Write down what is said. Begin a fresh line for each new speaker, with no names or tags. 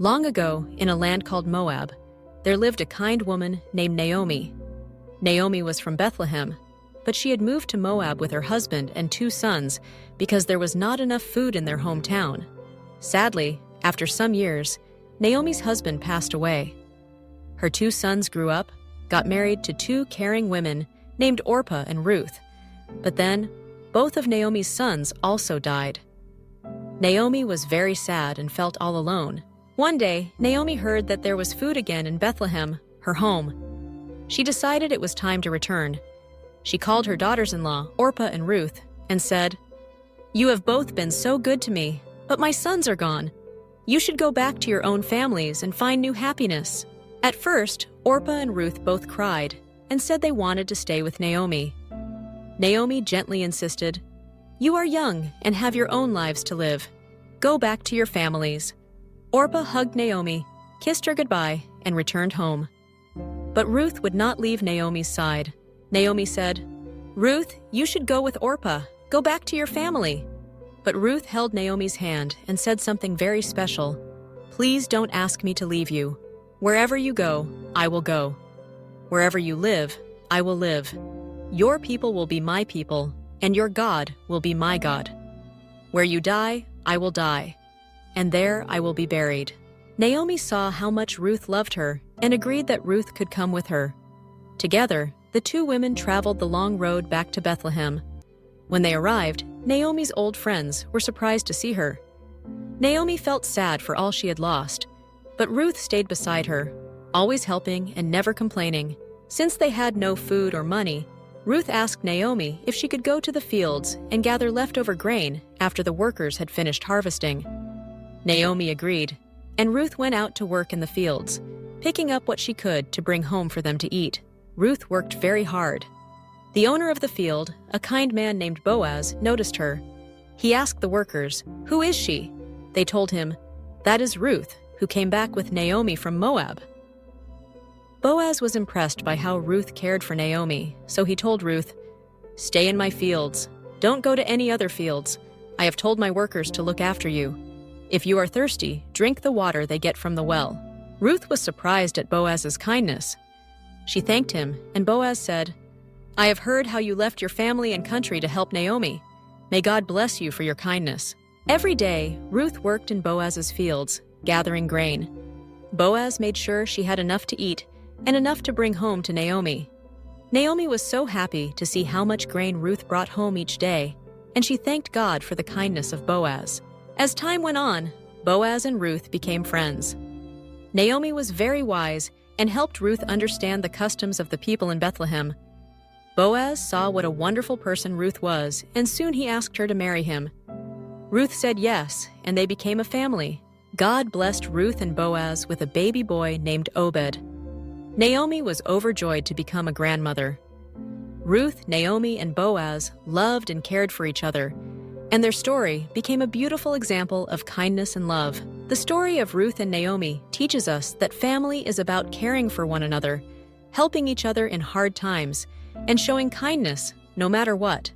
Long ago, in a land called Moab, there lived a kind woman named Naomi. Naomi was from Bethlehem, but she had moved to Moab with her husband and 2 sons because there was not enough food in their hometown. Sadly, after some years, Naomi's husband passed away. Her 2 sons grew up, got married to 2 caring women named Orpah and Ruth, but then both of Naomi's sons also died. Naomi was very sad and felt all alone. One day, Naomi heard that there was food again in Bethlehem, her home. She decided it was time to return. She called her daughters-in-law, Orpah and Ruth, and said, "You have both been so good to me, but my sons are gone. You should go back to your own families and find new happiness." At first, Orpah and Ruth both cried and said they wanted to stay with Naomi. Naomi gently insisted, "You are young and have your own lives to live. Go back to your families." Orpah hugged Naomi, kissed her goodbye, and returned home. But Ruth would not leave Naomi's side. Naomi said, "Ruth, you should go with Orpah. Go back to your family." But Ruth held Naomi's hand and said something very special. "Please don't ask me to leave you. Wherever you go, I will go. Wherever you live, I will live. Your people will be my people, and your God will be my God. Where you die, I will die, and there I will be buried." Naomi saw how much Ruth loved her and agreed that Ruth could come with her. Together, the 2 women traveled the long road back to Bethlehem. When they arrived, Naomi's old friends were surprised to see her. Naomi felt sad for all she had lost, but Ruth stayed beside her, always helping and never complaining. Since they had no food or money, Ruth asked Naomi if she could go to the fields and gather leftover grain after the workers had finished harvesting. Naomi agreed, and Ruth went out to work in the fields, picking up what she could to bring home for them to eat. Ruth worked very hard. The owner of the field, a kind man named Boaz, noticed her. He asked the workers, "Who is she?" They told him, "That is Ruth, who came back with Naomi from Moab." Boaz was impressed by how Ruth cared for Naomi, so he told Ruth, "Stay in my fields. Don't go to any other fields. I have told my workers to look after you. If you are thirsty, drink the water they get from the well." Ruth was surprised at Boaz's kindness. She thanked him, and Boaz said, "I have heard how you left your family and country to help Naomi. May God bless you for your kindness." Every day, Ruth worked in Boaz's fields, gathering grain. Boaz made sure she had enough to eat and enough to bring home to Naomi. Naomi was so happy to see how much grain Ruth brought home each day, and she thanked God for the kindness of Boaz. As time went on, Boaz and Ruth became friends. Naomi was very wise and helped Ruth understand the customs of the people in Bethlehem. Boaz saw what a wonderful person Ruth was, and soon he asked her to marry him. Ruth said yes, and they became a family. God blessed Ruth and Boaz with a baby boy named Obed. Naomi was overjoyed to become a grandmother. Ruth, Naomi, and Boaz loved and cared for each other, and their story became a beautiful example of kindness and love. The story of Ruth and Naomi teaches us that family is about caring for one another, helping each other in hard times, and showing kindness no matter what.